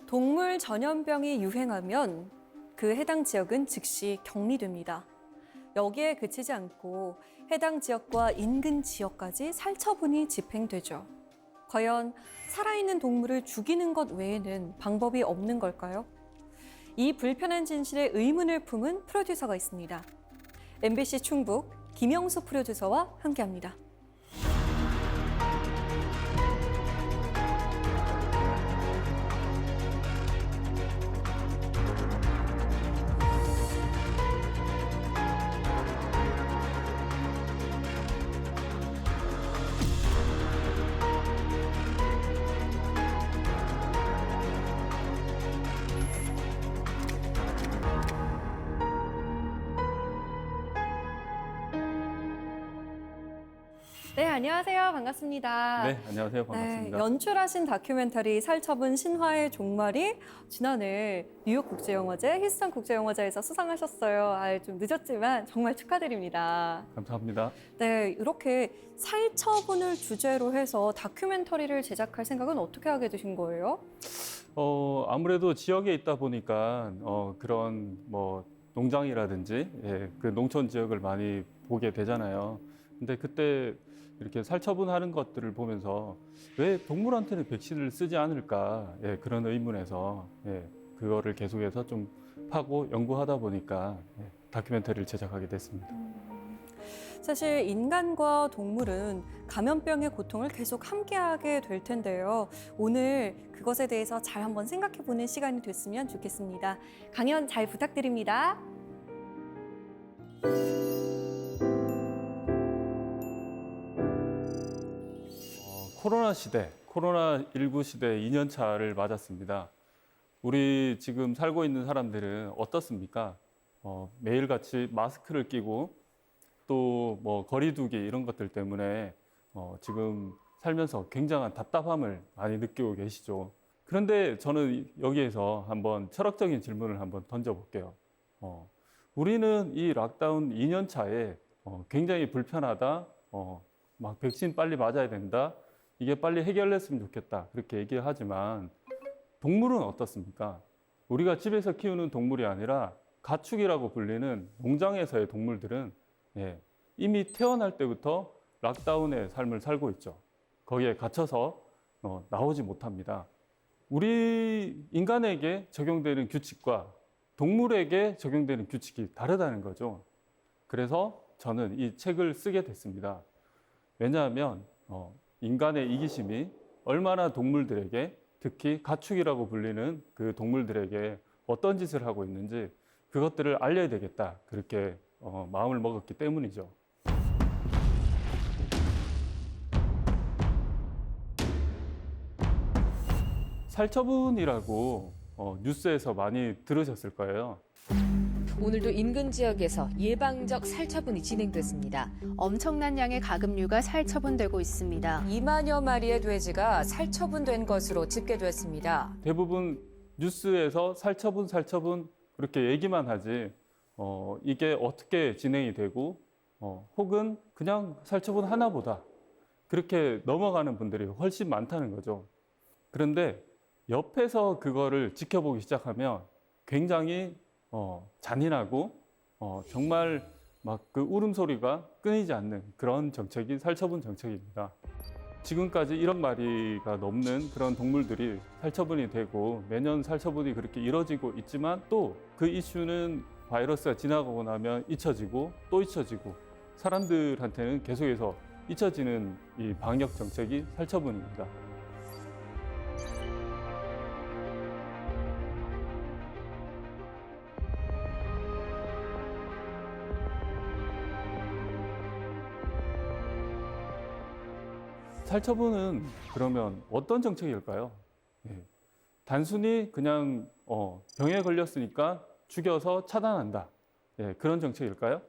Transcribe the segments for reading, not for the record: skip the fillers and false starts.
동물 전염병이 유행하면 그 해당 지역은 즉시 격리됩니다. 여기에 그치지 않고 해당 지역과 인근 지역까지 살처분이 집행되죠. 과연 살아있는 동물을 죽이는 것 외에는 방법이 없는 걸까요? 이 불편한 진실에 의문을 품은 프로듀서가 있습니다. MBC 충북 김영수 프로듀서와 함께합니다. 네, 안녕하세요. 반갑습니다. 네, 안녕하세요. 반갑습니다. 네, 연출하신 다큐멘터리 살처분 신화의 종말이 지난해 뉴욕 국제영화제, 휴스턴 국제영화제에서 수상하셨어요. 좀 늦었지만 정말 축하드립니다. 감사합니다. 네, 이렇게 살처분을 주제로 해서 다큐멘터리를 제작할 생각은 어떻게 하게 되신 거예요? 아무래도 지역에 있다 보니까 그런 뭐 농장이라든지 그 농촌 지역을 많이 보게 되잖아요. 근데 그때 이렇게 살처분하는 것들을 보면서 왜 동물한테는 백신을 쓰지 않을까 그런 의문에서 그거를 계속해서 좀 파고 연구하다 보니까 다큐멘터리를 제작하게 됐습니다. 사실 인간과 동물은 감염병의 고통을 계속 함께하게 될 텐데요. 오늘 그것에 대해서 잘 한번 생각해보는 시간이 됐으면 좋겠습니다. 강연 잘 부탁드립니다. 코로나 시대, 코로나19 시대 2년 차를 맞았습니다. 우리 지금 살고 있는 사람들은 어떻습니까? 매일같이 마스크를 끼고 또 뭐 거리두기 이런 것들 때문에 지금 살면서 굉장한 답답함을 많이 느끼고 계시죠. 그런데 저는 여기에서 한번 철학적인 질문을 한번 던져볼게요. 우리는 이 락다운 2년 차에 굉장히 불편하다, 막 백신 빨리 맞아야 된다, 이게 빨리 해결됐으면 좋겠다 그렇게 얘기를 하지만 동물은 어떻습니까? 우리가 집에서 키우는 동물이 아니라 가축이라고 불리는 농장에서의 동물들은 이미 태어날 때부터 락다운의 삶을 살고 있죠. 거기에 갇혀서 나오지 못합니다. 우리 인간에게 적용되는 규칙과 동물에게 적용되는 규칙이 다르다는 거죠. 그래서 저는 이 책을 쓰게 됐습니다. 왜냐하면 인간의 이기심이 얼마나 동물들에게, 특히 가축이라고 불리는 그 동물들에게 어떤 짓을 하고 있는지 그것들을 알려야 되겠다, 그렇게 마음을 먹었기 때문이죠. 살처분이라고 뉴스에서 많이 들으셨을 거예요. 오늘도 인근 지역에서 예방적 살처분이 진행됐습니다. 엄청난 양의 가금류가 살처분되고 있습니다. 2만여 마리의 돼지가 살처분된 것으로 집계됐습니다. 대부분 뉴스에서 살처분 그렇게 얘기만 하지 이게 어떻게 진행이 되고 혹은 그냥 살처분 하나보다 그렇게 넘어가는 분들이 훨씬 많다는 거죠. 그런데 옆에서 그거를 지켜보기 시작하면 굉장히 잔인하고 정말 막 그 울음소리가 끊이지 않는 그런 정책이 살처분 정책입니다. 지금까지 1억 마리가 넘는 그런 동물들이 살처분이 되고 매년 살처분이 그렇게 이뤄지고 있지만 또 그 이슈는 바이러스가 지나가고 나면 잊혀지고 또 잊혀지고 사람들한테는 계속해서 잊혀지는 이 방역 정책이 살처분입니다. 살처분은 그러면 어떤 정책일까요? 단순히 그냥 병에 걸렸으니까 죽여서 차단한다, 그런 정책일까요?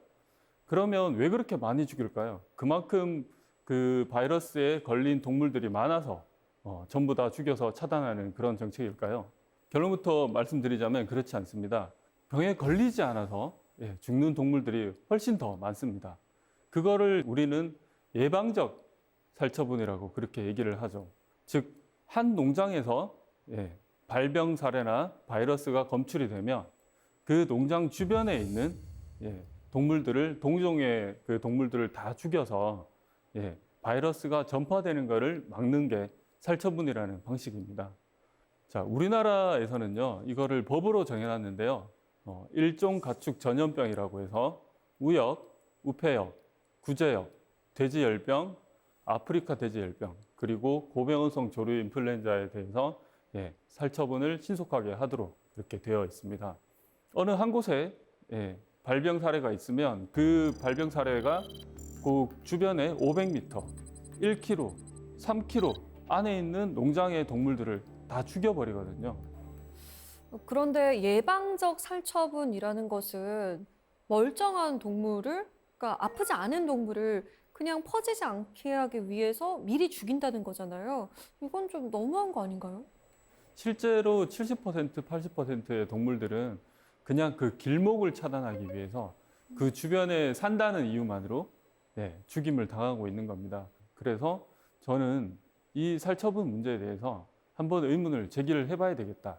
그러면 왜 그렇게 많이 죽일까요? 그만큼 그 바이러스에 걸린 동물들이 많아서 전부 다 죽여서 차단하는 그런 정책일까요? 결론부터 말씀드리자면 그렇지 않습니다. 병에 걸리지 않아서 죽는 동물들이 훨씬 더 많습니다. 그거를 우리는 예방적 살처분이라고 그렇게 얘기를 하죠. 즉, 한 농장에서 발병 사례나 바이러스가 검출이 되면 그 농장 주변에 있는 동물들을 동종의 그 동물들을 다 죽여서 바이러스가 전파되는 것을 막는 게 살처분이라는 방식입니다. 자, 우리나라에서는요, 이거를 법으로 정해놨는데요. 일종 가축 전염병이라고 해서 우역, 우패역, 구제역, 돼지열병, 아프리카 돼지열병, 그리고 고병원성 조류 인플루엔자에 대해서 살처분을 신속하게 하도록 이렇게 되어 있습니다. 어느 한 곳에 발병 사례가 있으면 그 발병 사례가 그 주변에 500m, 1km, 3km 안에 있는 농장의 동물들을 다 죽여버리거든요. 그런데 예방적 살처분이라는 것은 멀쩡한 동물을, 그러니까 아프지 않은 동물을 그냥 퍼지지 않게 하기 위해서 미리 죽인다는 거잖아요. 이건 좀 너무한 거 아닌가요? 실제로 70%, 80%의 동물들은 그냥 그 길목을 차단하기 위해서 그 주변에 산다는 이유만으로 죽임을 당하고 있는 겁니다. 그래서 저는 이 살처분 문제에 대해서 한번 의문을 제기를 해봐야 되겠다,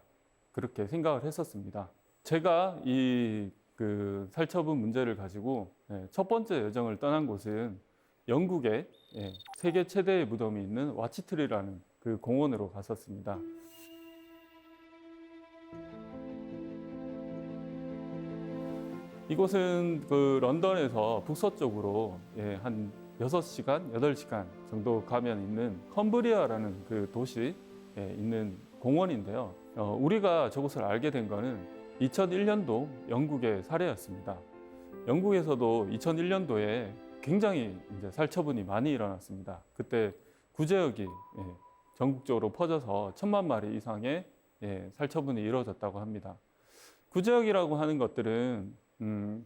그렇게 생각을 했었습니다. 제가 이 그 살처분 문제를 가지고 첫 번째 여정을 떠난 곳은 영국의 세계 최대의 무덤이 있는 와치트리라는 그 공원으로 갔었습니다. 이곳은 그 런던에서 북서쪽으로 한 6시간, 8시간 정도 가면 있는 컴브리아라는 그 도시에 있는 공원인데요. 우리가 저곳을 알게 된 거는 2001년도 영국의 사례였습니다. 영국에서도 2001년도에 굉장히 이제 살처분이 많이 일어났습니다. 그때 구제역이 전국적으로 퍼져서 1000만 마리 이상의 살처분이 이루어졌다고 합니다. 구제역이라고 하는 것들은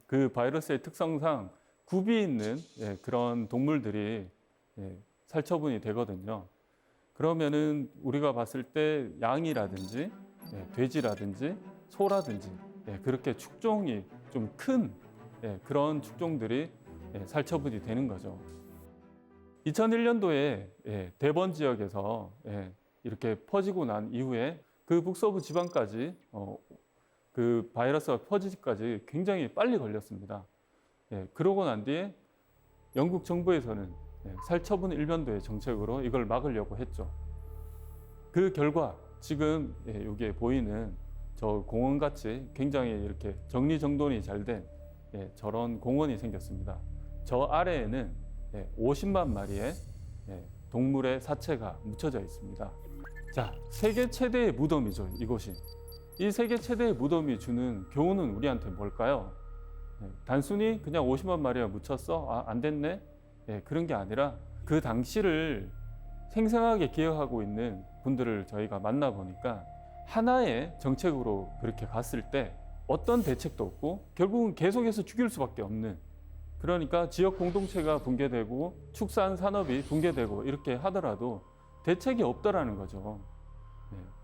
그 바이러스의 특성상 굽이 있는 그런 동물들이 살처분이 되거든요. 그러면은 우리가 봤을 때 양이라든지 돼지라든지 소라든지 그렇게 축종이 좀 큰 그런 축종들이 살처분이 되는 거죠. 2001년도에 대번 지역에서 이렇게 퍼지고 난 이후에 그 북서부 지방까지 그 바이러스가 퍼지기까지 굉장히 빨리 걸렸습니다. 그러고 난 뒤에 영국 정부에서는 살처분 일변도의 정책으로 이걸 막으려고 했죠. 그 결과 지금 여기에 보이는 저 공원같이 굉장히 이렇게 정리정돈이 잘 된 저런 공원이 생겼습니다. 저 아래에는 50만 마리의 동물의 사체가 묻혀져 있습니다. 자, 세계 최대의 무덤이죠, 이곳이. 이 세계 최대의 무덤이 주는 교훈은 우리한테 뭘까요? 단순히 그냥 50만 마리가 묻혔어? 안 됐네? 그런 게 아니라 그 당시를 생생하게 기억하고 있는 분들을 저희가 만나보니까 하나의 정책으로 그렇게 갔을 때 어떤 대책도 없고 결국은 계속해서 죽일 수밖에 없는, 그러니까 지역 공동체가 붕괴되고 축산 산업이 붕괴되고 이렇게 하더라도 대책이 없더라는 거죠.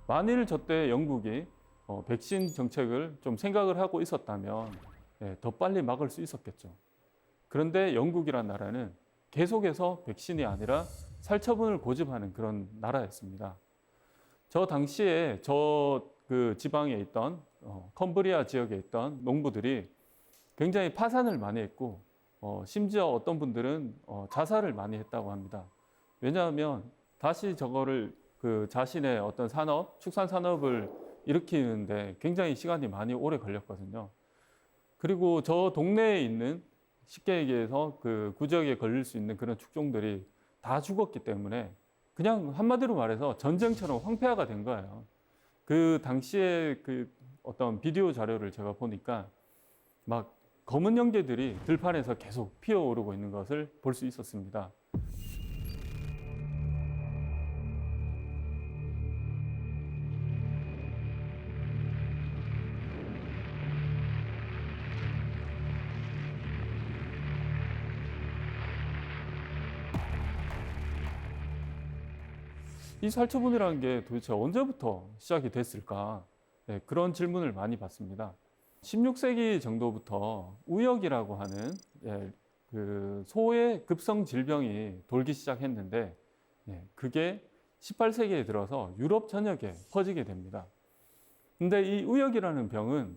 만일 저때 영국이 백신 정책을 좀 생각을 하고 있었다면 더 빨리 막을 수 있었겠죠. 그런데 영국이란 나라는 계속해서 백신이 아니라 살처분을 고집하는 그런 나라였습니다. 저 당시에 그 지방에 있던 컴브리아 지역에 있던 농부들이 굉장히 파산을 많이 했고 심지어 어떤 분들은 자살을 많이 했다고 합니다. 왜냐하면 다시 저거를 그 자신의 어떤 산업, 축산 산업을 일으키는데 굉장히 시간이 많이 오래 걸렸거든요. 그리고 저 동네에 있는, 쉽게 얘기해서 그 구지역에 걸릴 수 있는 그런 축종들이 다 죽었기 때문에 그냥 한마디로 말해서 전쟁처럼 황폐화가 된 거예요. 그 당시에 그 어떤 비디오 자료를 제가 보니까 막 검은 연기들이 들판에서 계속 피어오르고 있는 것을 볼 수 있었습니다. 이 살처분이라는 게 도대체 언제부터 시작이 됐을까? 그런 질문을 많이 받습니다. 16세기 정도부터 우역이라고 하는 그 소의 급성 질병이 돌기 시작했는데 그게 18세기에 들어서 유럽 전역에 퍼지게 됩니다. 근데 이 우역이라는 병은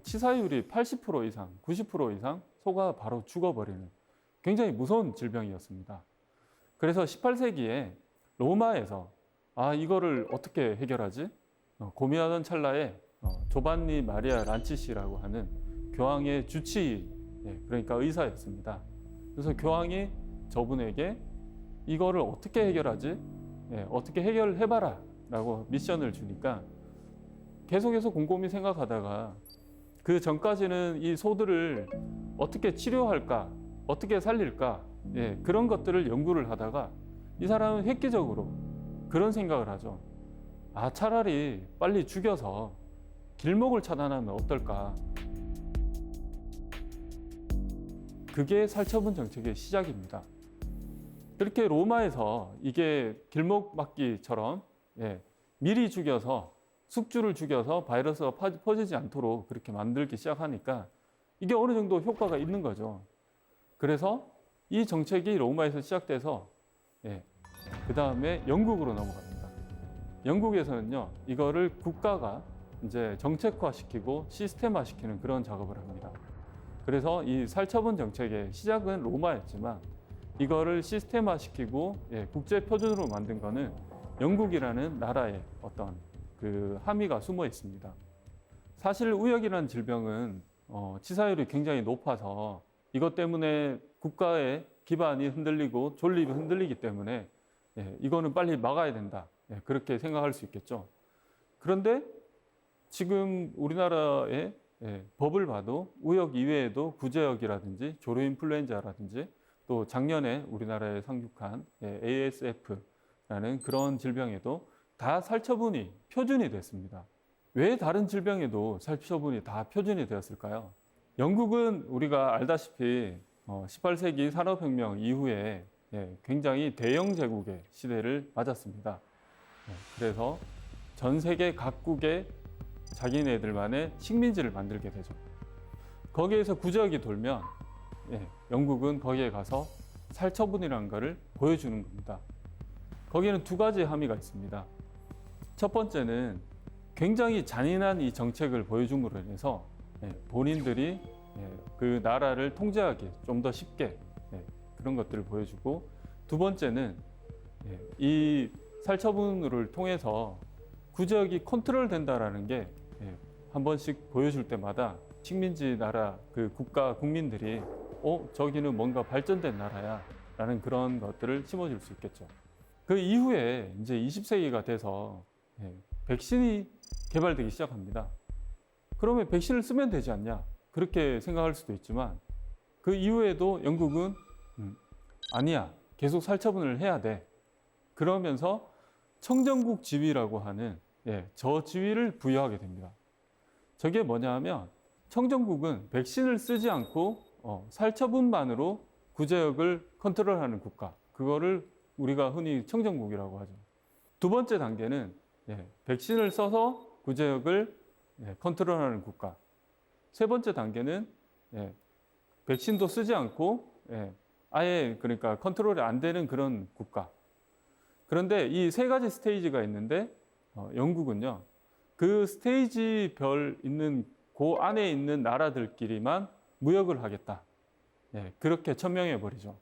치사율이 80% 이상, 90% 이상 소가 바로 죽어버리는 굉장히 무서운 질병이었습니다. 그래서 18세기에 로마에서 이거를 어떻게 해결하지? 고민하던 찰나에 조반니 마리아 란치시라고 하는 교황의 주치의, 그러니까 의사였습니다. 그래서 교황이 저분에게 이거를 어떻게 해결하지? 어떻게 해결해봐라 라고 미션을 주니까 계속해서 곰곰이 생각하다가 그 전까지는 이 소들을 어떻게 치료할까, 어떻게 살릴까, 그런 것들을 연구를 하다가 이 사람은 획기적으로 그런 생각을 하죠. 차라리 빨리 죽여서 길목을 차단하면 어떨까. 그게 살처분 정책의 시작입니다. 그렇게 로마에서 이게 길목 막기처럼 미리 죽여서 숙주를 죽여서 바이러스가 퍼지지 않도록 그렇게 만들기 시작하니까 이게 어느 정도 효과가 있는 거죠. 그래서 이 정책이 로마에서 시작돼서 그 다음에 영국으로 넘어갑니다. 영국에서는요, 이거를 국가가 이제 정책화시키고 시스템화시키는 그런 작업을 합니다. 그래서 이 살처분 정책의 시작은 로마였지만 이거를 시스템화시키고 국제 표준으로 만든 거는 영국이라는 나라의 어떤 그 함의가 숨어 있습니다. 사실 우역이라는 질병은 치사율이 굉장히 높아서 이것 때문에 국가의 기반이 흔들리고 존립이 흔들리기 때문에 이거는 빨리 막아야 된다. 그렇게 생각할 수 있겠죠. 그런데 지금 우리나라의 법을 봐도 우역 이외에도 구제역이라든지 조류인플루엔자라든지 또 작년에 우리나라에 상륙한 ASF라는 그런 질병에도 다 살처분이 표준이 됐습니다. 왜 다른 질병에도 살처분이 다 표준이 되었을까요? 영국은 우리가 알다시피 18세기 산업혁명 이후에 굉장히 대영 제국의 시대를 맞았습니다. 그래서 전 세계 각국의 자기네들만의 식민지를 만들게 되죠. 거기에서 구제역이 돌면 영국은 거기에 가서 살처분이라는 것을 보여주는 겁니다. 거기에는 두 가지 함의가 있습니다. 첫 번째는 굉장히 잔인한 이 정책을 보여줌으로 인해서 본인들이 그 나라를 통제하기 좀 더 쉽게 그런 것들을 보여주고, 두 번째는 이 살처분을 통해서 구제역이 컨트롤 된다라는 게 한 번씩 보여줄 때마다 식민지 나라 그 국가 국민들이 저기는 뭔가 발전된 나라야 라는 그런 것들을 심어줄 수 있겠죠. 그 이후에 이제 20세기가 돼서 백신이 개발되기 시작합니다. 그러면 백신을 쓰면 되지 않냐? 그렇게 생각할 수도 있지만 그 이후에도 영국은 아니야. 계속 살처분을 해야 돼. 그러면서 청정국 지위라고 하는 저지위를 부여하게 됩니다. 저게 뭐냐 하면 청정국은 백신을 쓰지 않고 살처분만으로 구제역을 컨트롤하는 국가. 그거를 우리가 흔히 청정국이라고 하죠. 두 번째 단계는 백신을 써서 구제역을 컨트롤하는 국가. 세 번째 단계는 백신도 쓰지 않고 아예 그러니까 컨트롤이 안 되는 그런 국가. 그런데 이 세 가지 스테이지가 있는데 영국은요, 그 스테이지별 있는 그 안에 있는 나라들끼리만 무역을 하겠다. 그렇게 천명해 버리죠.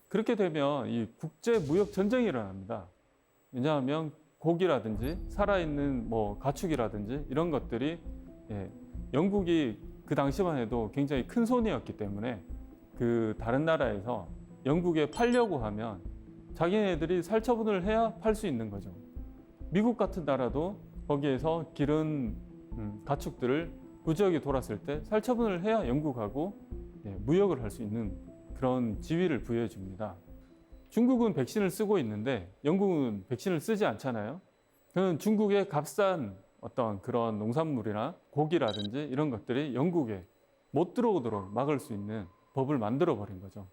그렇게 되면 이 국제 무역 전쟁이 일어납니다. 왜냐하면 고기라든지 살아있는 뭐 가축이라든지 이런 것들이 영국이 그 당시만 해도 굉장히 큰 손이었기 때문에 그 다른 나라에서 영국에 팔려고 하면 자기네들이 살처분을 해야 팔 수 있는 거죠. 미국 같은 나라도 거기에서 기른 가축들을 구제역이 돌았을 때 살처분을 해야 영국하고 무역을 할 수 있는 그런 지위를 부여해 줍니다. 중국은 백신을 쓰고 있는데 영국은 백신을 쓰지 않잖아요. 그는 중국의 값싼 어떤 그런 농산물이나 고기라든지 이런 것들이 영국에 못 들어오도록 막을 수 있는 법을 만들어 버린 거죠.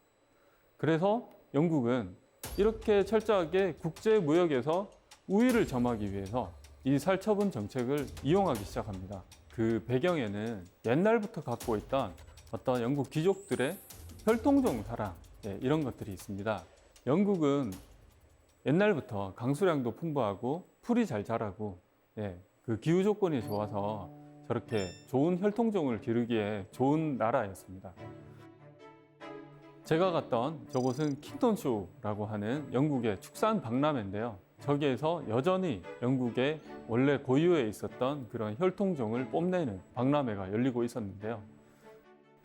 그래서 영국은 이렇게 철저하게 국제 무역에서 우위를 점하기 위해서 이 살처분 정책을 이용하기 시작합니다. 그 배경에는 옛날부터 갖고 있던 어떤 영국 귀족들의 혈통종 사랑 이런 것들이 있습니다. 영국은 옛날부터 강수량도 풍부하고 풀이 잘 자라고 그 기후 조건이 좋아서 저렇게 좋은 혈통종을 기르기에 좋은 나라였습니다. 제가 갔던 저곳은 킹턴쇼라고 하는 영국의 축산 박람회인데요. 저기에서 여전히 영국의 원래 고유에 있었던 그런 혈통종을 뽐내는 박람회가 열리고 있었는데요.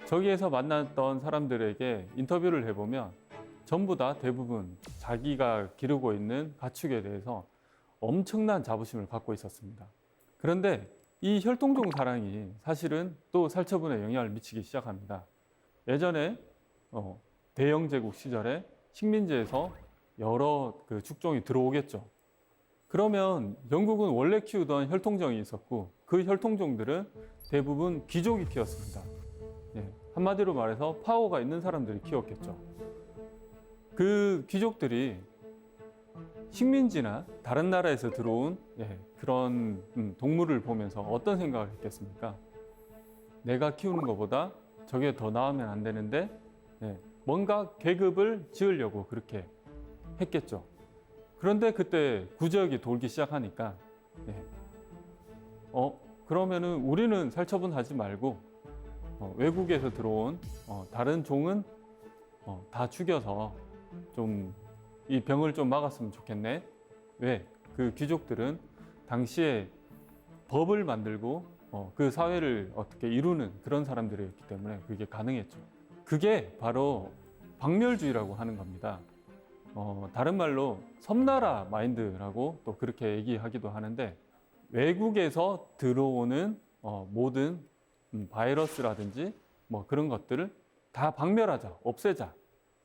저기에서 만났던 사람들에게 인터뷰를 해보면 전부 다 대부분 자기가 기르고 있는 가축에 대해서 엄청난 자부심을 갖고 있었습니다. 그런데 이 혈통종 사랑이 사실은 또 살처분에 영향을 미치기 시작합니다. 예전에 대영 제국 시절에 식민지에서 여러 그 축종이 들어오겠죠. 그러면 영국은 원래 키우던 혈통종이 있었고 그 혈통종들은 대부분 귀족이 키웠습니다. 한마디로 말해서 파워가 있는 사람들이 키웠겠죠. 그 귀족들이 식민지나 다른 나라에서 들어온 그런 동물을 보면서 어떤 생각을 했겠습니까? 내가 키우는 것보다 저게 더 나으면 안 되는데 뭔가 계급을 지으려고 그렇게 했겠죠. 그런데 그때 구제역이 돌기 시작하니까 그러면은 우리는 살처분하지 말고 외국에서 들어온 다른 종은 다 죽여서 좀 이 병을 좀 막았으면 좋겠네. 왜? 그 귀족들은 당시에 법을 만들고 그 사회를 어떻게 이루는 그런 사람들이었기 때문에 그게 가능했죠. 그게 바로 박멸주의라고 하는 겁니다. 다른 말로 섬나라 마인드라고 또 그렇게 얘기하기도 하는데 외국에서 들어오는 모든 바이러스라든지 뭐 그런 것들을 다 박멸하자, 없애자.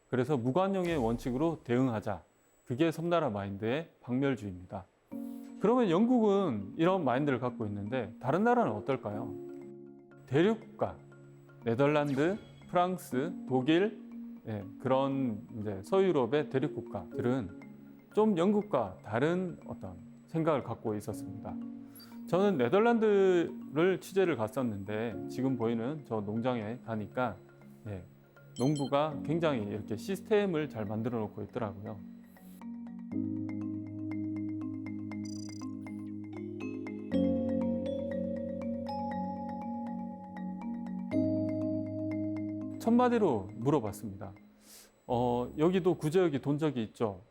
그래서 무관용의 원칙으로 대응하자. 그게 섬나라 마인드의 박멸주의입니다. 그러면 영국은 이런 마인드를 갖고 있는데 다른 나라는 어떨까요? 대륙국가, 네덜란드, 프랑스, 독일 그런 이제 서유럽의 대륙국가들은 좀 영국과 다른 어떤 생각을 갖고 있었습니다. 저는 네덜란드를 취재를 갔었는데 지금 보이는 저 농장에 가니까 농부가 굉장히 이렇게 시스템을 잘 만들어 놓고 있더라고요. 첫마디로 물어봤습니다. 여기도 구제역이 돈 적이 있죠.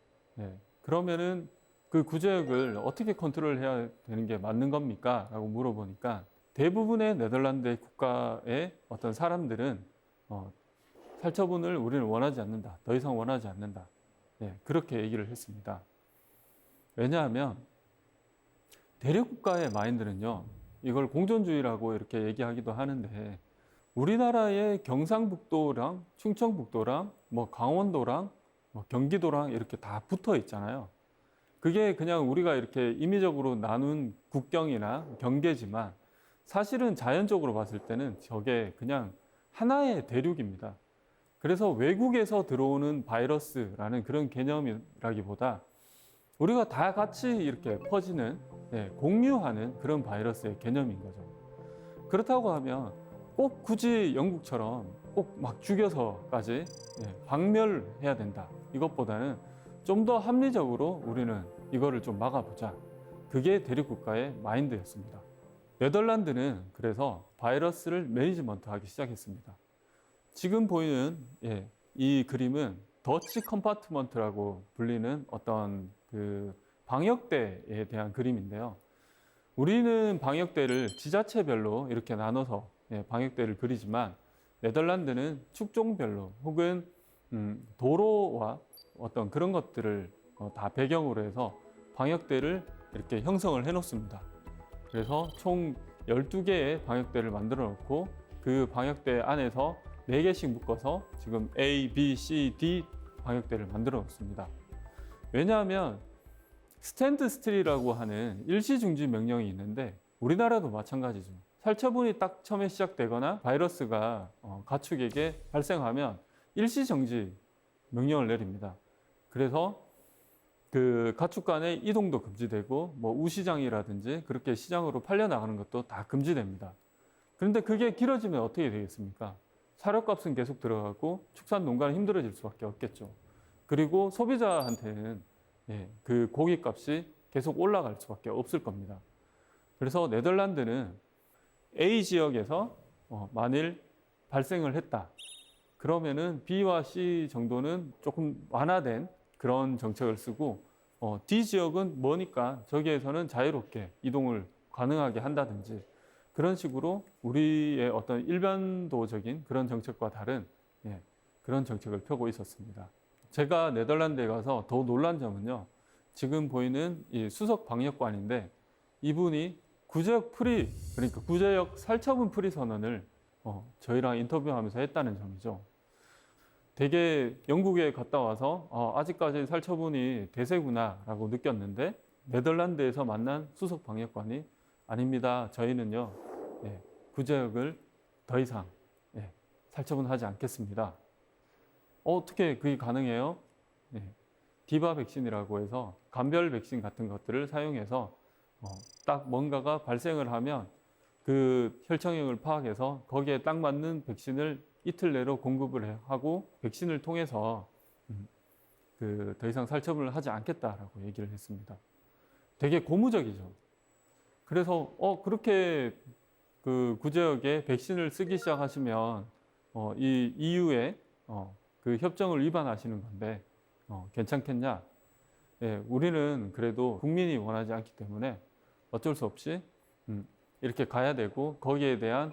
그러면은 그 구제역을 어떻게 컨트롤해야 되는 게 맞는 겁니까? 라고 물어보니까 대부분의 네덜란드 국가의 어떤 사람들은 살처분을 우리는 원하지 않는다. 더 이상 원하지 않는다. 그렇게 얘기를 했습니다. 왜냐하면 대륙국가의 마인드는요. 이걸 공존주의라고 이렇게 얘기하기도 하는데 우리나라의 경상북도랑 충청북도랑 뭐 강원도랑 뭐 경기도랑 이렇게 다 붙어 있잖아요. 그게 그냥 우리가 이렇게 임의적으로 나눈 국경이나 경계지만 사실은 자연적으로 봤을 때는 저게 그냥 하나의 대륙입니다. 그래서 외국에서 들어오는 바이러스라는 그런 개념이라기보다 우리가 다 같이 이렇게 퍼지는 공유하는 그런 바이러스의 개념인 거죠. 그렇다고 하면 꼭 굳이 영국처럼 꼭 막 죽여서까지 박멸해야 된다. 이것보다는 좀 더 합리적으로 우리는 이거를 좀 막아보자. 그게 대륙국가의 마인드였습니다. 네덜란드는 그래서 바이러스를 매니지먼트하기 시작했습니다. 지금 보이는 이 그림은 더치 컴파트먼트라고 불리는 어떤 그 방역대에 대한 그림인데요. 우리는 방역대를 지자체별로 이렇게 나눠서 방역대를 그리지만 네덜란드는 축종별로 혹은 도로와 어떤 그런 것들을 다 배경으로 해서 방역대를 이렇게 형성을 해 놓습니다. 그래서 총 12개의 방역대를 만들어 놓고 그 방역대 안에서 4개씩 묶어서 지금 A, B, C, D 방역대를 만들어 놓습니다. 왜냐하면 스탠드 스틸이라고 하는 일시중지 명령이 있는데 우리나라도 마찬가지죠. 살처분이 딱 처음에 시작되거나 바이러스가 가축에게 발생하면 일시정지 명령을 내립니다. 그래서 그 가축 간의 이동도 금지되고 뭐 우시장이라든지 그렇게 시장으로 팔려나가는 것도 다 금지됩니다. 그런데 그게 길어지면 어떻게 되겠습니까? 사료값은 계속 들어가고 축산 농가는 힘들어질 수밖에 없겠죠. 그리고 소비자한테는 그 고기값이 계속 올라갈 수밖에 없을 겁니다. 그래서 네덜란드는 A 지역에서 만일 발생을 했다. 그러면은 B와 C 정도는 조금 완화된 그런 정책을 쓰고 D 지역은 머니까 저기에서는 자유롭게 이동을 가능하게 한다든지 그런 식으로 우리의 어떤 일변도적인 그런 정책과 다른 그런 정책을 펴고 있었습니다. 제가 네덜란드에 가서 더 놀란 점은요. 지금 보이는 이 수석 방역관인데 이분이 구제역 프리, 그러니까 구제역 살처분 프리 선언을 저희랑 인터뷰하면서 했다는 점이죠. 되게 영국에 갔다 와서 아직까지 살처분이 대세구나라고 느꼈는데 네덜란드에서 만난 수석 방역관이 아닙니다. 저희는요 구제역을 더 이상 살처분하지 않겠습니다. 어떻게 그게 가능해요? 디바 백신이라고 해서 감별 백신 같은 것들을 사용해서 딱 뭔가가 발생을 하면 그 혈청형을 파악해서 거기에 딱 맞는 백신을 이틀 내로 공급을 하고 백신을 통해서 더 이상 살처분을 하지 않겠다라고 얘기를 했습니다. 되게 고무적이죠. 그래서 그렇게 그 구제역에 백신을 쓰기 시작하시면 이 EU의 그 협정을 위반하시는 건데 괜찮겠냐? 우리는 그래도 국민이 원하지 않기 때문에 어쩔 수 없이 이렇게 가야 되고 거기에 대한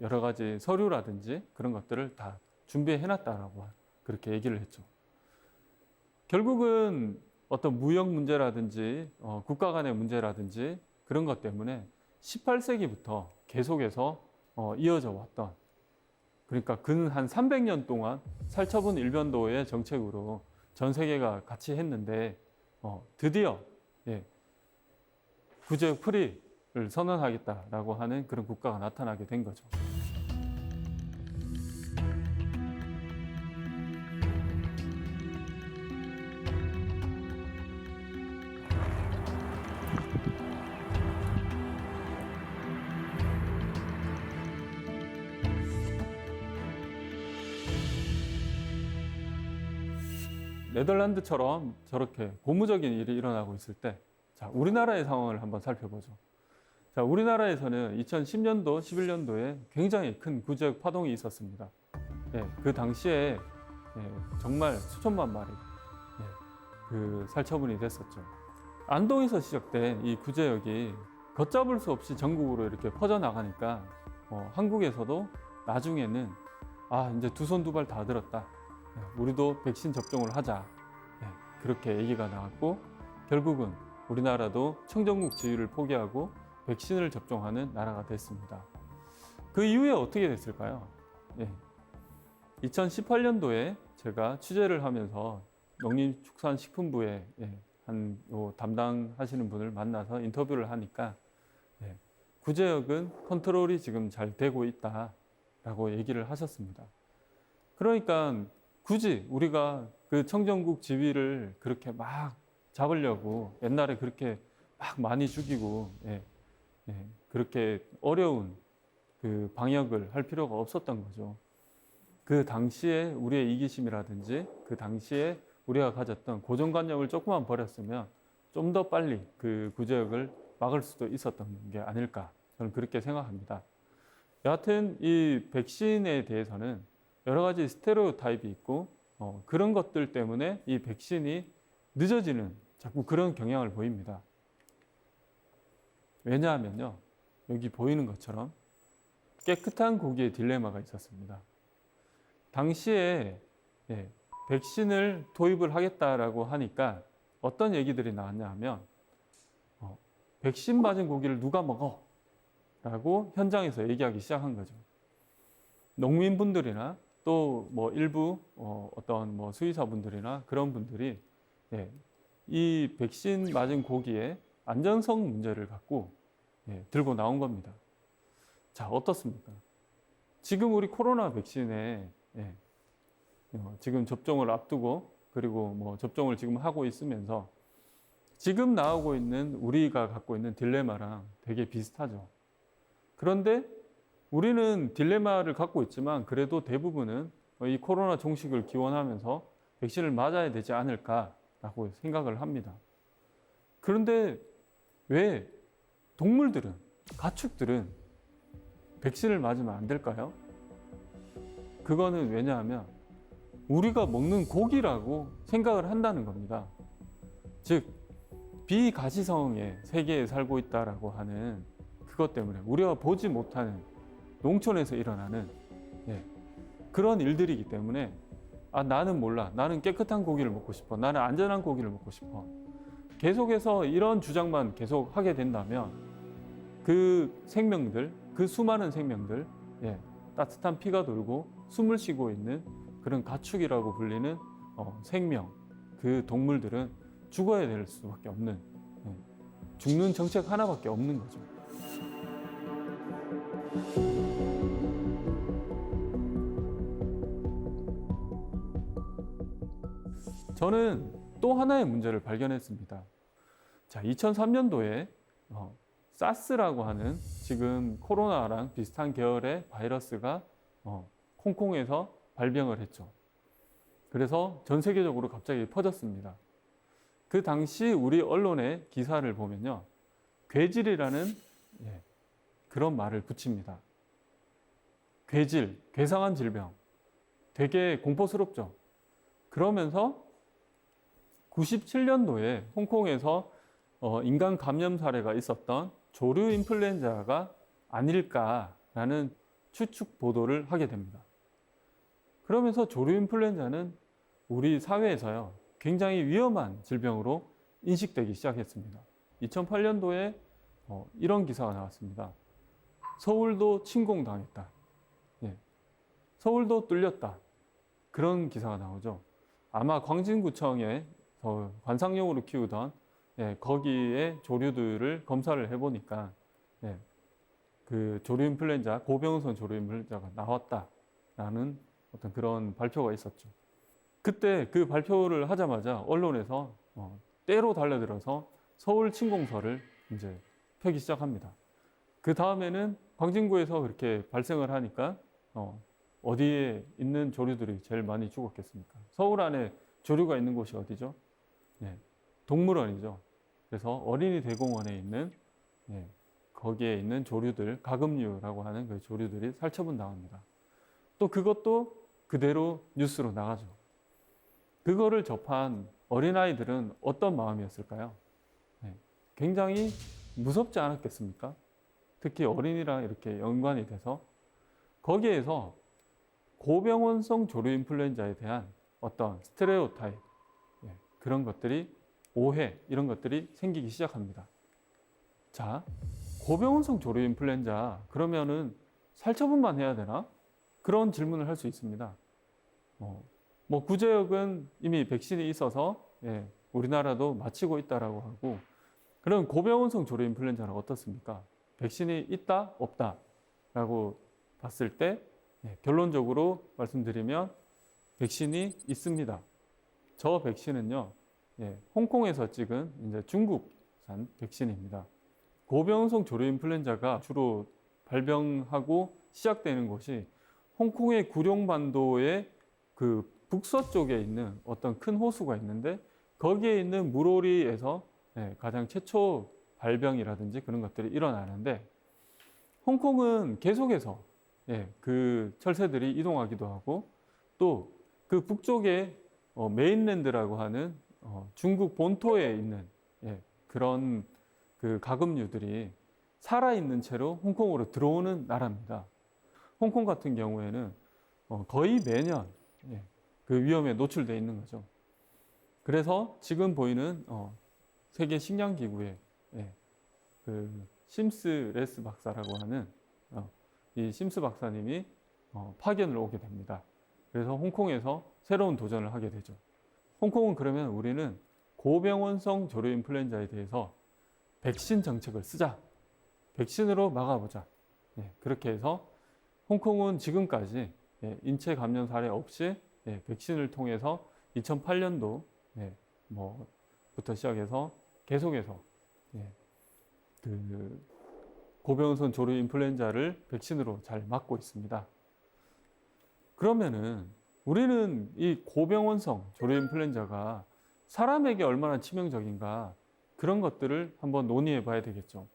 여러 가지 서류라든지 그런 것들을 다 준비해 놨다라고 그렇게 얘기를 했죠. 결국은 어떤 무역 문제라든지 국가 간의 문제라든지 그런 것 때문에 18세기부터 계속해서 이어져 왔던 그러니까 근 한 300년 동안 살처분 일변도의 정책으로 전 세계가 같이 했는데 드디어 구제역 프리를 선언하겠다라고 하는 그런 국가가 나타나게 된 거죠. 네덜란드처럼 저렇게 고무적인 일이 일어나고 있을 때, 자, 우리나라의 상황을 한번 살펴보죠. 자, 우리나라에서는 2010년도, 11년도에 굉장히 큰 구제역 파동이 있었습니다. 그 당시에 정말 수천만 마리 그 살처분이 됐었죠. 안동에서 시작된 이 구제역이 걷잡을 수 없이 전국으로 이렇게 퍼져나가니까 한국에서도 나중에는 이제 두 손 두 발 다 들었다. 우리도 백신 접종을 하자. 그렇게 얘기가 나왔고 결국은 우리나라도 청정국 지위를 포기하고 백신을 접종하는 나라가 됐습니다. 그 이후에 어떻게 됐을까요? 2018년도에 제가 취재를 하면서 농림축산식품부에 한 담당하시는 분을 만나서 인터뷰를 하니까 구제역은 컨트롤이 지금 잘 되고 있다라고 얘기를 하셨습니다. 그러니까 굳이 우리가 그 청정국 지위를 그렇게 막 잡으려고 옛날에 그렇게 막 많이 죽이고 그렇게 어려운 그 방역을 할 필요가 없었던 거죠. 그 당시에 우리의 이기심이라든지 그 당시에 우리가 가졌던 고정관념을 조금만 버렸으면 좀 더 빨리 그 구제역을 막을 수도 있었던 게 아닐까 저는 그렇게 생각합니다. 여하튼 이 백신에 대해서는 여러 가지 스테레오타입이 있고 그런 것들 때문에 이 백신이 늦어지는 자꾸 그런 경향을 보입니다. 왜냐하면요, 여기 보이는 것처럼 깨끗한 고기의 딜레마가 있었습니다. 당시에 백신을 도입을 하겠다라고 하니까 어떤 얘기들이 나왔냐 하면 백신 맞은 고기를 누가 먹어? 라고 현장에서 얘기하기 시작한 거죠. 농민분들이나 또 뭐 일부 어떤 뭐 수의사분들이나 그런 분들이 이 백신 맞은 고기의 안전성 문제를 갖고 들고 나온 겁니다. 자, 어떻습니까? 지금 우리 코로나 백신에 지금 접종을 앞두고 그리고 뭐 접종을 지금 하고 있으면서 지금 나오고 있는 우리가 갖고 있는 딜레마랑 되게 비슷하죠. 그런데 우리는 딜레마를 갖고 있지만 그래도 대부분은 이 코로나 종식을 기원하면서 백신을 맞아야 되지 않을까라고 생각을 합니다. 그런데 왜 동물들은, 가축들은 백신을 맞으면 안 될까요? 그거는 왜냐하면 우리가 먹는 고기라고 생각을 한다는 겁니다. 즉, 비가시성의 세계에 살고 있다라고 하는 그것 때문에 우리가 보지 못하는 농촌에서 일어나는 그런 일들이기 때문에 나는 몰라. 나는 깨끗한 고기를 먹고 싶어. 나는 안전한 고기를 먹고 싶어. 계속해서 이런 주장만 계속 하게 된다면 그 생명들, 그 수많은 생명들, 따뜻한 피가 돌고 숨을 쉬고 있는 그런 가축이라고 불리는 생명, 그 동물들은 죽어야 될 수밖에 없는, 죽는 정책 하나밖에 없는 거죠. 저는 또 하나의 문제를 발견했습니다. 자, 2003년도에 사스라고 하는 지금 코로나랑 비슷한 계열의 바이러스가 홍콩에서 발병을 했죠. 그래서 전 세계적으로 갑자기 퍼졌습니다. 그 당시 우리 언론의 기사를 보면요, 괴질이라는 그런 말을 붙입니다. 괴질, 괴상한 질병, 되게 공포스럽죠. 그러면서 97년도에 홍콩에서 인간 감염 사례가 있었던 조류 인플루엔자가 아닐까라는 추측 보도를 하게 됩니다. 그러면서 조류 인플루엔자는 우리 사회에서요, 굉장히 위험한 질병으로 인식되기 시작했습니다. 2008년도에 이런 기사가 나왔습니다. 서울도 침공당했다. 서울도 뚫렸다. 그런 기사가 나오죠. 아마 광진구청에 관상용으로 키우던 거기에 조류들을 검사를 해보니까 그 조류 인플루엔자, 고병선 조류 인플루엔자가 나왔다라는 어떤 그런 발표가 있었죠. 그때 그 발표를 하자마자 언론에서 때로 달려들어서 서울 침공설을 이제 펴기 시작합니다. 그 다음에는 광진구에서 그렇게 발생을 하니까 어디에 있는 조류들이 제일 많이 죽었겠습니까? 서울 안에 조류가 있는 곳이 어디죠? 동물원이죠. 그래서 어린이 대공원에 있는 거기에 있는 조류들, 가금류라고 하는 그 조류들이 살처분 당합니다. 또 그것도 그대로 뉴스로 나가죠. 그거를 접한 어린아이들은 어떤 마음이었을까요? 굉장히 무섭지 않았겠습니까? 특히 어린이랑 이렇게 연관이 돼서 거기에서 고병원성 조류 인플루엔자에 대한 어떤 스테레오타입, 그런 것들이, 오해, 이런 것들이 생기기 시작합니다. 자, 고병원성 조류 인플루엔자, 그러면은 살처분만 해야 되나? 그런 질문을 할 수 있습니다. 구제역은 이미 백신이 있어서 우리나라도 마치고 있다라고 하고, 그럼 고병원성 조류 인플루엔자는 어떻습니까? 백신이 있다, 없다 라고 봤을 때 결론적으로 말씀드리면 백신이 있습니다. 저 백신은요, 홍콩에서 찍은 이제 중국산 백신입니다. 고병원성 조류 인플루엔자가 주로 발병하고 시작되는 곳이 홍콩의 구룡반도의 그 북서쪽에 있는 어떤 큰 호수가 있는데 거기에 있는 물오리에서 가장 최초 발병이라든지 그런 것들이 일어나는데, 홍콩은 계속해서 그 철새들이 이동하기도 하고, 또 그 북쪽에 메인랜드라고 하는 중국 본토에 있는 그런 그 가금류들이 살아있는 채로 홍콩으로 들어오는 나라입니다. 홍콩 같은 경우에는 거의 매년 그 위험에 노출되어 있는 거죠. 그래서 지금 보이는 세계 식량기구의 그 심스 레스 박사라고 하는 이 심스 박사님이 파견을 오게 됩니다. 그래서 홍콩에서 새로운 도전을 하게 되죠. 홍콩은 그러면 우리는 고병원성 조류 인플루엔자에 대해서 백신 정책을 쓰자. 백신으로 막아보자. 그렇게 해서 홍콩은 지금까지 인체 감염 사례 없이 백신을 통해서 2008년도 부터 시작해서 계속해서 그 고병원성 조류 인플루엔자를 백신으로 잘 막고 있습니다. 그러면은 우리는 이 고병원성 조류 인플루엔자가 사람에게 얼마나 치명적인가, 그런 것들을 한번 논의해 봐야 되겠죠.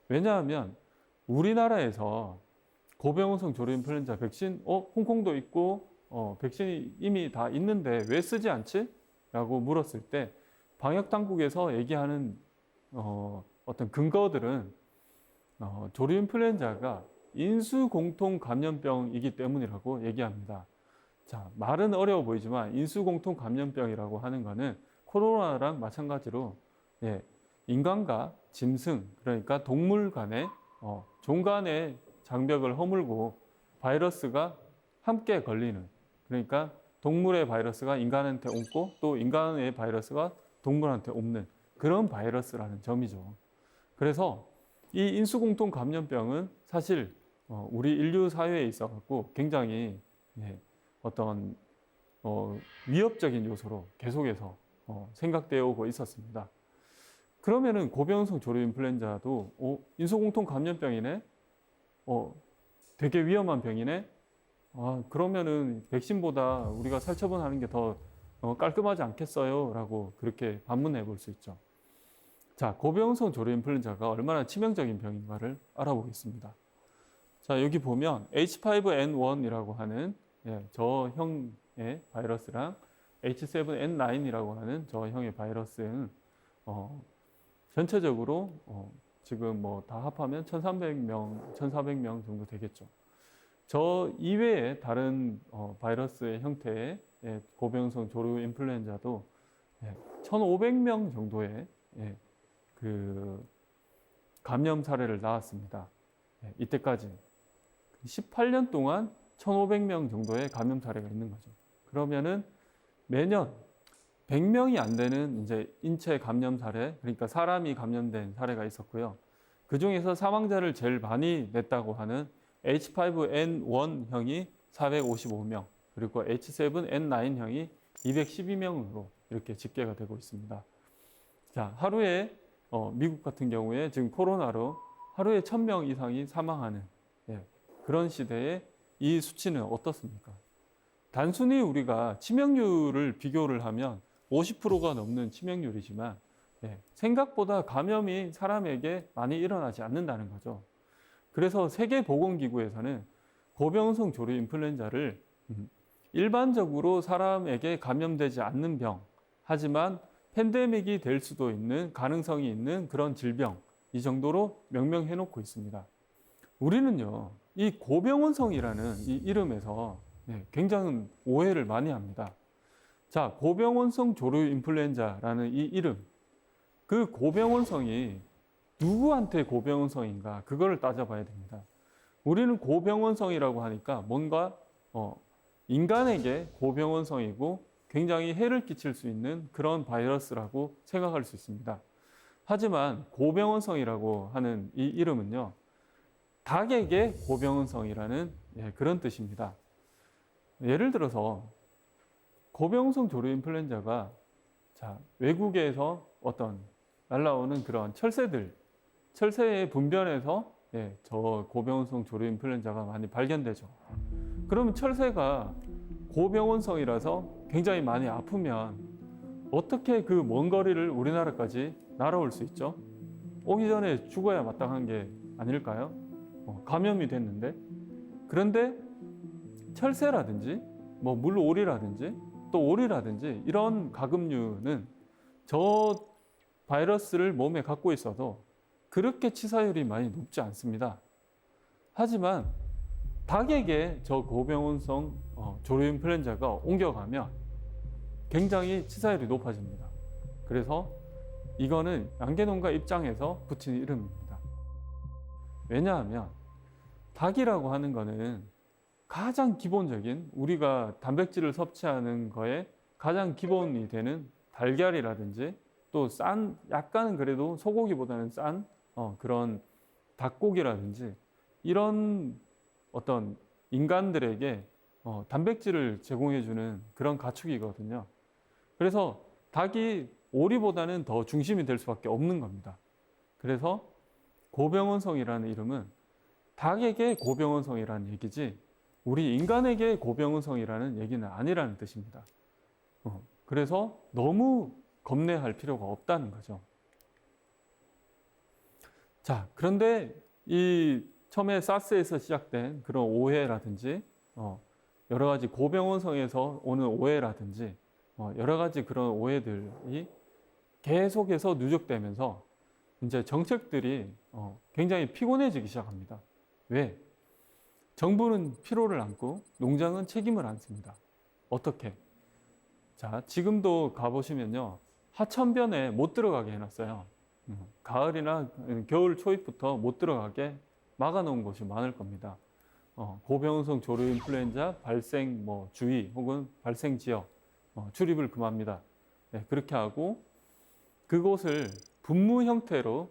왜냐하면 우리나라에서 고병원성 조류인플루엔자 백신, 홍콩도 있고, 백신이 이미 다 있는데 왜 쓰지 않지? 라고 물었을 때 방역 당국에서 얘기하는 어떤 근거들은 조류인플루엔자가 인수공통 감염병이기 때문이라고 얘기합니다. 자, 말은 어려워 보이지만 인수공통 감염병이라고 하는 거는 코로나랑 마찬가지로 인간과 짐승, 그러니까 동물 간의 종간의 장벽을 허물고 바이러스가 함께 걸리는, 그러니까 동물의 바이러스가 인간한테 옮고 또 인간의 바이러스가 동물한테 옮는 그런 바이러스라는 점이죠. 그래서 이 인수공통 감염병은 사실 우리 인류 사회에 있어서 굉장히 어떤 위협적인 요소로 계속해서 생각되어 오고 있었습니다. 그러면은 고병원성 조류인플루엔자도 인수공통 감염병이네, 되게 위험한 병이네. 그러면은 백신보다 우리가 살처분하는 게 더 깔끔하지 않겠어요? 라고 그렇게 반문해 볼 수 있죠. 자, 고병원성 조류인플루엔자가 얼마나 치명적인 병인가를 알아보겠습니다. 자, 여기 보면 H5N1이라고 하는 저 형의 바이러스랑 H7N9이라고 하는 저 형의 바이러스는 전체적으로 지금 뭐 다 합하면 1,300명, 1,400명 정도 되겠죠. 저 이외에 다른 바이러스의 형태의 고병원성 조류인플루엔자도 1,500명 정도의 그 감염 사례를 낳았습니다. 이때까지 18년 동안 1,500명 정도의 감염 사례가 있는 거죠. 그러면은 매년 100명이 안 되는 이제 인체 감염 사례, 그러니까 사람이 감염된 사례가 있었고요. 그 중에서 사망자를 제일 많이 냈다고 하는 H5N1형이 455명, 그리고 H7N9형이 212명으로 이렇게 집계가 되고 있습니다. 자, 하루에 미국 같은 경우에 지금 코로나로 하루에 1,000명 이상이 사망하는 그런 시대에 이 수치는 어떻습니까? 단순히 우리가 치명률을 비교를 하면 50%가 넘는 치명률이지만 생각보다 감염이 사람에게 많이 일어나지 않는다는 거죠. 그래서 세계보건기구에서는 고병원성 조류인플루엔자를 일반적으로 사람에게 감염되지 않는 병, 하지만 팬데믹이 될 수도 있는 가능성이 있는 그런 질병, 이 정도로 명명해 놓고 있습니다. 우리는요, 이 고병원성이라는 이 이름에서 굉장히 오해를 많이 합니다. 자, 고병원성 조류인플루엔자라는 이 이름, 그 고병원성이 누구한테 고병원성인가, 그거를 따져봐야 됩니다. 우리는 고병원성이라고 하니까 뭔가 인간에게 고병원성이고 굉장히 해를 끼칠 수 있는 그런 바이러스라고 생각할 수 있습니다. 하지만 고병원성이라고 하는 이 이름은요, 닭에게 고병원성이라는 그런 뜻입니다. 예를 들어서 고병원성 조류인플루엔자가 외국에서 어떤 날라오는 그런 철새의 분변에서 저 고병원성 조류인플루엔자가 많이 발견되죠. 그러면 철새가 고병원성이라서 굉장히 많이 아프면 어떻게 그 먼 거리를 우리나라까지 날아올 수 있죠? 오기 전에 죽어야 마땅한 게 아닐까요? 감염이 됐는데. 그런데 철새라든지 뭐 물오리라든지 또 오리라든지 이런 가금류는 저 바이러스를 몸에 갖고 있어도 그렇게 치사율이 많이 높지 않습니다. 하지만 닭에게 저 고병원성 조류인플루엔자가 옮겨가면 굉장히 치사율이 높아집니다. 그래서 이거는 양계농가 입장에서 붙인 이름입니다. 왜냐하면 닭이라고 하는 거는 가장 기본적인 우리가 단백질을 섭취하는 거에 가장 기본이 되는 달걀이라든지 또 약간은 그래도 소고기보다는 싼 그런 닭고기라든지 이런 어떤 인간들에게 단백질을 제공해주는 그런 가축이거든요. 그래서 닭이 오리보다는 더 중심이 될 수밖에 없는 겁니다. 그래서 고병원성이라는 이름은 닭에게 고병원성이라는 얘기지 우리 인간에게 고병원성이라는 얘기는 아니라는 뜻입니다. 그래서 너무 겁내할 필요가 없다는 거죠. 자, 그런데 이 처음에 사스에서 시작된 그런 오해라든지 여러 가지 고병원성에서 오는 오해라든지 여러 가지 그런 오해들이 계속해서 누적되면서 이제 정책들이 굉장히 피곤해지기 시작합니다. 왜? 정부는 피로를 안고 농장은 책임을 안 습니다. 어떻게? 자, 지금도 가보시면요. 하천변에 못 들어가게 해놨어요. 가을이나 겨울 초입부터 못 들어가게 막아놓은 곳이 많을 겁니다. 고병원성 조류 인플루엔자 발생 주의 혹은 발생 지역 출입을 금합니다. 네, 그렇게 하고 그곳을 분무 형태로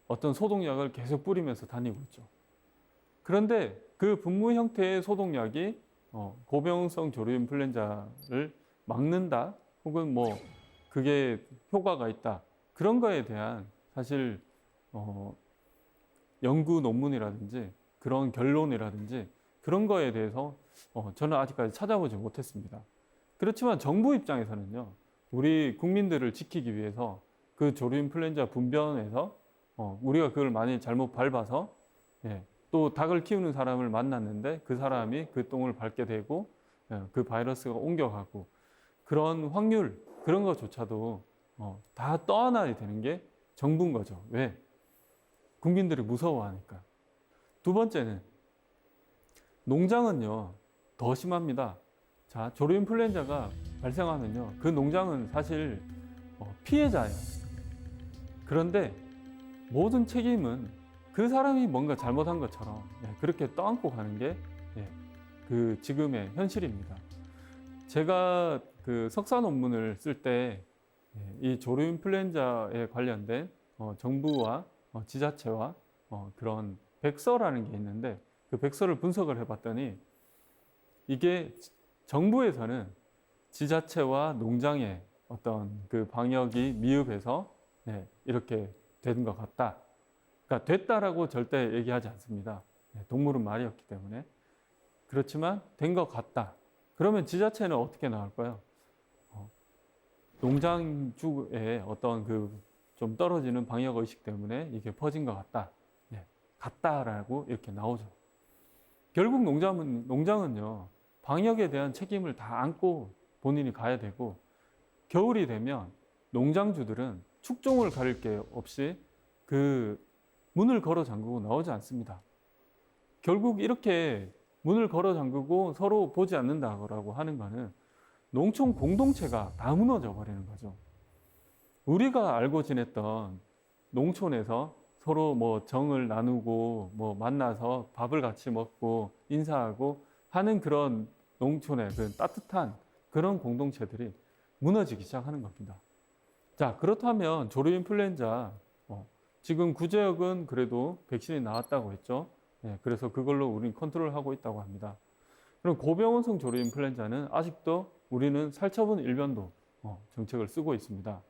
어떤 소독약을 계속 뿌리면서 다니고 있죠. 그런데 그 분무 형태의 소독약이 고병원성 조류 인플루엔자를 막는다 혹은 그게 효과가 있다 그런 거에 대한 사실 연구 논문이라든지 그런 결론이라든지 그런 거에 대해서 저는 아직까지 찾아보지 못했습니다. 그렇지만 정부 입장에서는요, 우리 국민들을 지키기 위해서 그 조류 인플루엔자 분변에서 우리가 그걸 많이 잘못 밟아서 또 닭을 키우는 사람을 만났는데 그 사람이 그 똥을 밟게 되고 그 바이러스가 옮겨가고 그런 확률 그런 것조차도 다 떠안아야 되는 게 정부인 거죠. 왜? 국민들이 무서워하니까. 두 번째는 농장은요 더 심합니다. 자, 조류 인플루엔자가 발생하면요 그 농장은 사실 피해자예요. 그런데 모든 책임은 그 사람이 뭔가 잘못한 것처럼 그렇게 떠안고 가는 게 그 지금의 현실입니다. 제가 그 석사 논문을 쓸 때 이 조류 인플루엔자에 관련된 정부와 지자체와 그런 백서라는 게 있는데 그 백서를 분석을 해봤더니 이게 정부에서는 지자체와 농장의 어떤 그 방역이 미흡해서 이렇게 된 것 같다. 그러니까 됐다라고 절대 얘기하지 않습니다. 동물은 말이었기 때문에. 그렇지만 된 것 같다. 그러면 지자체는 어떻게 나올까요? 농장주의 어떤 그 좀 떨어지는 방역 의식 때문에 이게 퍼진 것 같다. 같다라고 이렇게 나오죠. 결국 농장은요, 방역에 대한 책임을 다 안고 본인이 가야 되고, 겨울이 되면 농장주들은 축종을 가릴 게 없이 그 문을 걸어 잠그고 나오지 않습니다. 결국 이렇게 문을 걸어 잠그고 서로 보지 않는다고 하는 거는 농촌 공동체가 다 무너져 버리는 거죠. 우리가 알고 지냈던 농촌에서 서로 정을 나누고 만나서 밥을 같이 먹고 인사하고 하는 그런 농촌의 그 따뜻한 그런 공동체들이 무너지기 시작하는 겁니다. 자, 그렇다면 조류 인플루엔자 지금 구제역은 그래도 백신이 나왔다고 했죠. 그래서 그걸로 우리는 컨트롤하고 있다고 합니다. 그럼 고병원성 조류 인플루엔자는 아직도 우리는 살처분 일변도 정책을 쓰고 있습니다.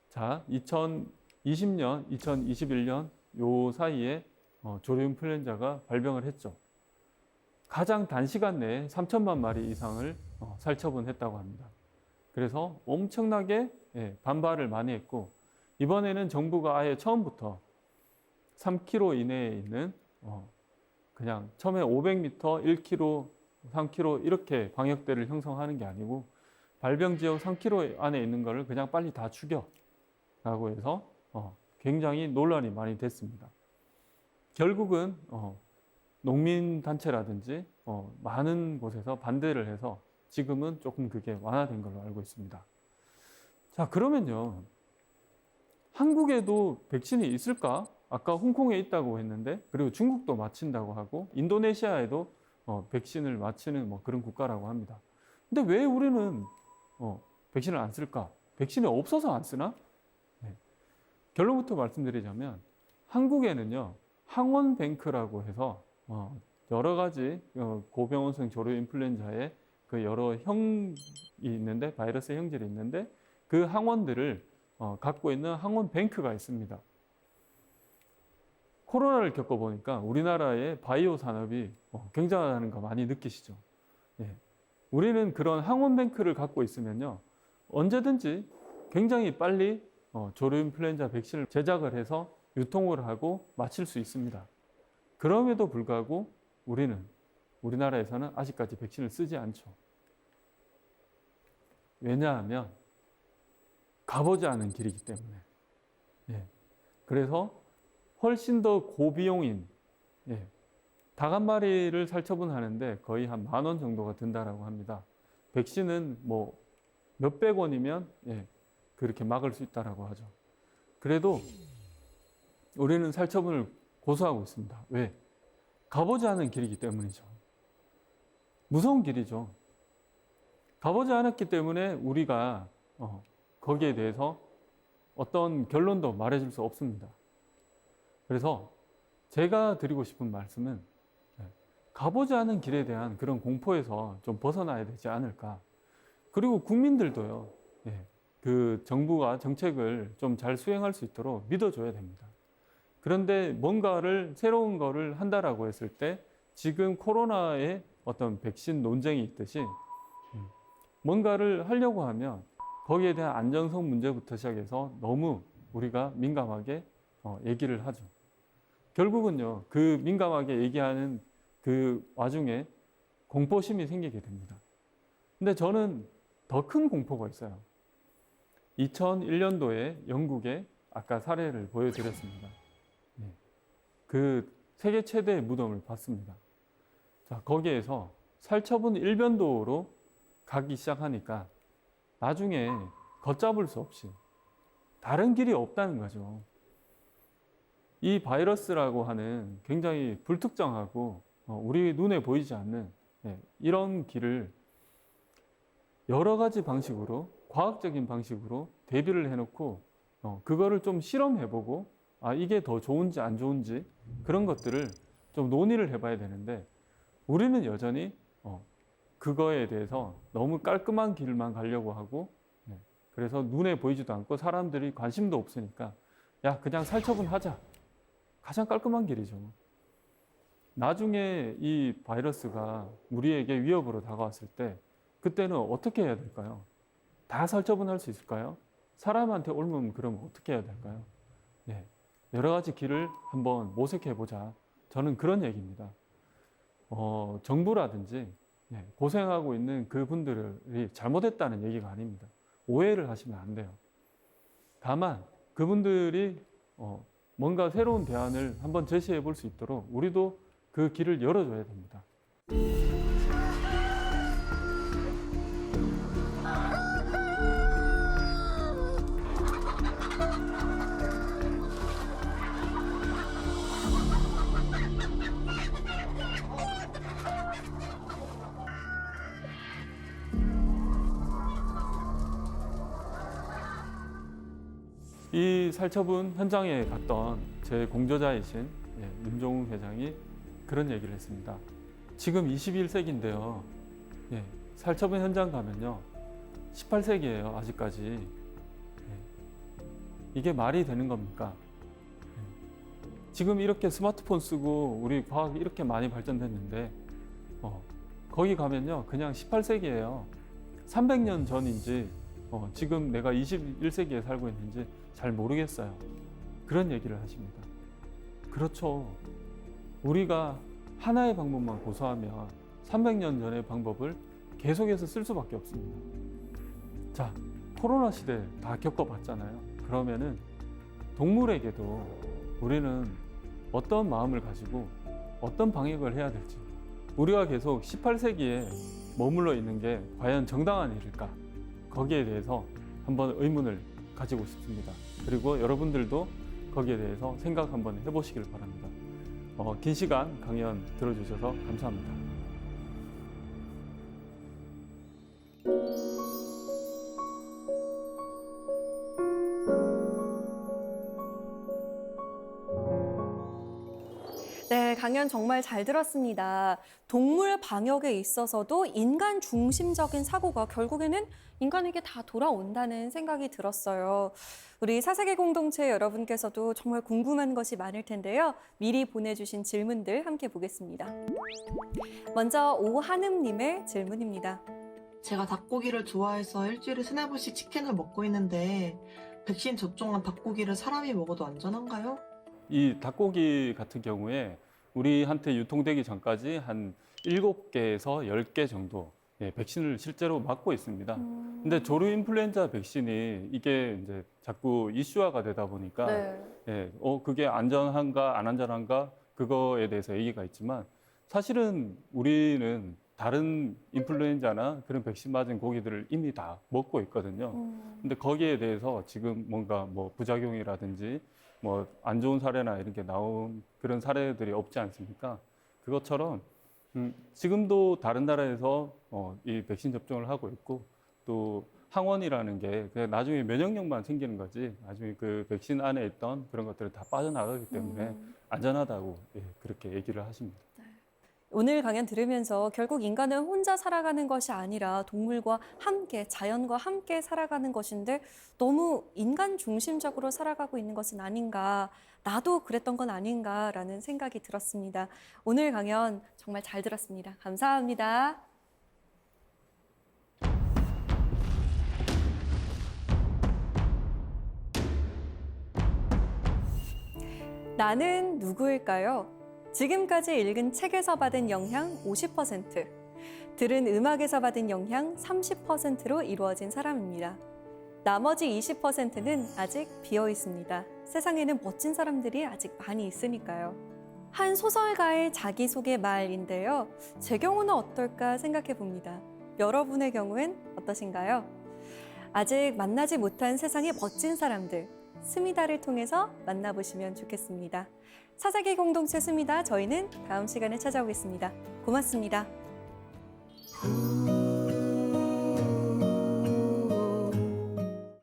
자, 2020년, 2021년 요 사이에 조류 인플루엔자가 발병을 했죠. 가장 단시간 내에 3천만 마리 이상을 살처분했다고 합니다. 그래서 엄청나게 반발을 많이 했고, 이번에는 정부가 아예 처음부터 3km 이내에 있는 그냥 처음에 500m, 1km, 3km 이렇게 방역대를 형성하는 게 아니고 발병 지역 3km 안에 있는 거를 그냥 빨리 다 죽여 라고 해서 굉장히 논란이 많이 됐습니다. 결국은 농민단체라든지 많은 곳에서 반대를 해서 지금은 조금 그게 완화된 걸로 알고 있습니다. 자, 그러면요, 한국에도 백신이 있을까? 아까 홍콩에 있다고 했는데, 그리고 중국도 맞힌다고 하고 인도네시아에도 백신을 맞히는 그런 국가라고 합니다. 근데 왜 우리는 백신을 안 쓸까? 백신이 없어서 안 쓰나? 결론부터 말씀드리자면 한국에는요, 항원뱅크라고 해서 여러 가지 고병원성 조류 인플루엔자의 그 여러 형이 있는데, 바이러스 형질이 있는데 그 항원들을 갖고 있는 항원뱅크가 있습니다. 코로나를 겪어보니까 우리나라의 바이오 산업이 굉장하다는 거 많이 느끼시죠? 우리는 그런 항원뱅크를 갖고 있으면요, 언제든지 굉장히 빨리 조류 인플루엔자 백신을 제작을 해서 유통을 하고 마칠 수 있습니다. 그럼에도 불구하고 우리나라에서는 아직까지 백신을 쓰지 않죠. 왜냐하면 가보지 않은 길이기 때문에. 예. 그래서 훨씬 더 고비용인, 예. 닭 한 마리를 살처분하는데 거의 한 10,000원 정도가 든다라고 합니다. 백신은 뭐 몇백 원이면, 예, 그렇게 막을 수 있다라고 하죠. 그래도 우리는 살처분을 고수하고 있습니다. 왜? 가보지 않은 길이기 때문이죠. 무서운 길이죠. 가보지 않았기 때문에 우리가 거기에 대해서 어떤 결론도 말해줄 수 없습니다. 그래서 제가 드리고 싶은 말씀은 가보지 않은 길에 대한 그런 공포에서 좀 벗어나야 되지 않을까. 그리고 국민들도요, 그 정부가 정책을 좀 잘 수행할 수 있도록 믿어줘야 됩니다. 그런데 뭔가를 새로운 거를 한다라고 했을 때 지금 코로나의 어떤 백신 논쟁이 있듯이 뭔가를 하려고 하면 거기에 대한 안전성 문제부터 시작해서 너무 우리가 민감하게 얘기를 하죠. 결국은요, 그 민감하게 얘기하는 그 와중에 공포심이 생기게 됩니다. 근데 저는 더 큰 공포가 있어요. 2001년도에 영국의 아까 사례를 보여드렸습니다. 그 세계 최대의 무덤을 봤습니다. 자, 거기에서 살처분 일변도로 가기 시작하니까 나중에 걷잡을 수 없이 다른 길이 없다는 거죠. 이 바이러스라고 하는 굉장히 불특정하고 우리 눈에 보이지 않는 이런 길을 여러 가지 방식으로, 과학적인 방식으로 대비를 해놓고 그거를 좀 실험해보고 이게 더 좋은지 안 좋은지 그런 것들을 좀 논의를 해봐야 되는데 우리는 여전히 그거에 대해서 너무 깔끔한 길만 가려고 하고 그래서 눈에 보이지도 않고 사람들이 관심도 없으니까 야, 그냥 살처분하자. 가장 깔끔한 길이죠. 나중에 이 바이러스가 우리에게 위협으로 다가왔을 때 그때는 어떻게 해야 될까요? 다 살처분할 수 있을까요? 사람한테 옮으면 그러면 어떻게 해야 될까요? 여러 가지 길을 한번 모색해보자. 저는 그런 얘기입니다. 정부라든지 고생하고 있는 그분들이 잘못했다는 얘기가 아닙니다. 오해를 하시면 안 돼요. 다만 그분들이 뭔가 새로운 대안을 한번 제시해 볼 수 있도록 우리도 그 길을 열어줘야 됩니다. 이 살처분 현장에 갔던 제 공저자이신 윤종웅 회장이 그런 얘기를 했습니다. 지금 21세기인데요. 살처분 현장 가면요. 18세기예요, 아직까지. 이게 말이 되는 겁니까? 지금 이렇게 스마트폰 쓰고 우리 과학이 이렇게 많이 발전됐는데 거기 가면요. 그냥 18세기예요. 300년 전인지 지금 내가 21세기에 살고 있는지 잘 모르겠어요. 그런 얘기를 하십니다. 그렇죠. 우리가 하나의 방법만 고수하면 300년 전의 방법을 계속해서 쓸 수밖에 없습니다. 자, 코로나 시대 다 겪어봤잖아요. 그러면은 동물에게도 우리는 어떤 마음을 가지고 어떤 방역을 해야 될지, 우리가 계속 18세기에 머물러 있는 게 과연 정당한 일일까? 거기에 대해서 한번 의문을 가지고 싶습니다. 그리고 여러분들도 거기에 대해서 생각 한번 해보시길 바랍니다. 긴 시간 강연 들어주셔서 감사합니다. 네, 강연 정말 잘 들었습니다. 동물 방역에 있어서도 인간 중심적인 사고가 결국에는 인간에게 다 돌아온다는 생각이 들었어요. 우리 사세계 공동체 여러분께서도 정말 궁금한 것이 많을 텐데요. 미리 보내주신 질문들 함께 보겠습니다. 먼저 오한음님의 질문입니다. 제가 닭고기를 좋아해서 일주일에 3-4번씩 치킨을 먹고 있는데 백신 접종한 닭고기를 사람이 먹어도 안전한가요? 이 닭고기 같은 경우에 우리한테 유통되기 전까지 한 7개에서 10개 정도 백신을 실제로 맞고 있습니다. 근데 조류 인플루엔자 백신이 이게 이제 자꾸 이슈화가 되다 보니까 그게 안전한가 안 안전한가 그거에 대해서 얘기가 있지만 사실은 우리는 다른 인플루엔자나 그런 백신 맞은 고기들을 이미 다 먹고 있거든요. 근데 거기에 대해서 지금 뭔가 뭐 부작용이라든지 뭐 안 좋은 사례나 이런 게 나온 그런 사례들이 없지 않습니까? 그것처럼 지금도 다른 나라에서 이 백신 접종을 하고 있고 또 항원이라는 게 그냥 나중에 면역력만 생기는 거지 나중에 그 백신 안에 있던 그런 것들을 다 빠져나가기 때문에 안전하다고 그렇게 얘기를 하십니다. 오늘 강연 들으면서 결국 인간은 혼자 살아가는 것이 아니라 동물과 함께, 자연과 함께 살아가는 것인데 너무 인간 중심적으로 살아가고 있는 것은 아닌가, 나도 그랬던 건 아닌가라는 생각이 들었습니다. 오늘 강연 정말 잘 들었습니다. 감사합니다. 나는 누구일까요? 지금까지 읽은 책에서 받은 영향 50%, 들은 음악에서 받은 영향 30%로 이루어진 사람입니다. 나머지 20%는 아직 비어 있습니다. 세상에는 멋진 사람들이 아직 많이 있으니까요. 한 소설가의 자기소개 말인데요. 제 경우는 어떨까 생각해 봅니다. 여러분의 경우엔 어떠신가요? 아직 만나지 못한 세상의 멋진 사람들, 스미다를 통해서 만나보시면 좋겠습니다. 사사기 공동체 스미다, 저희는 다음 시간에 찾아오겠습니다. 고맙습니다.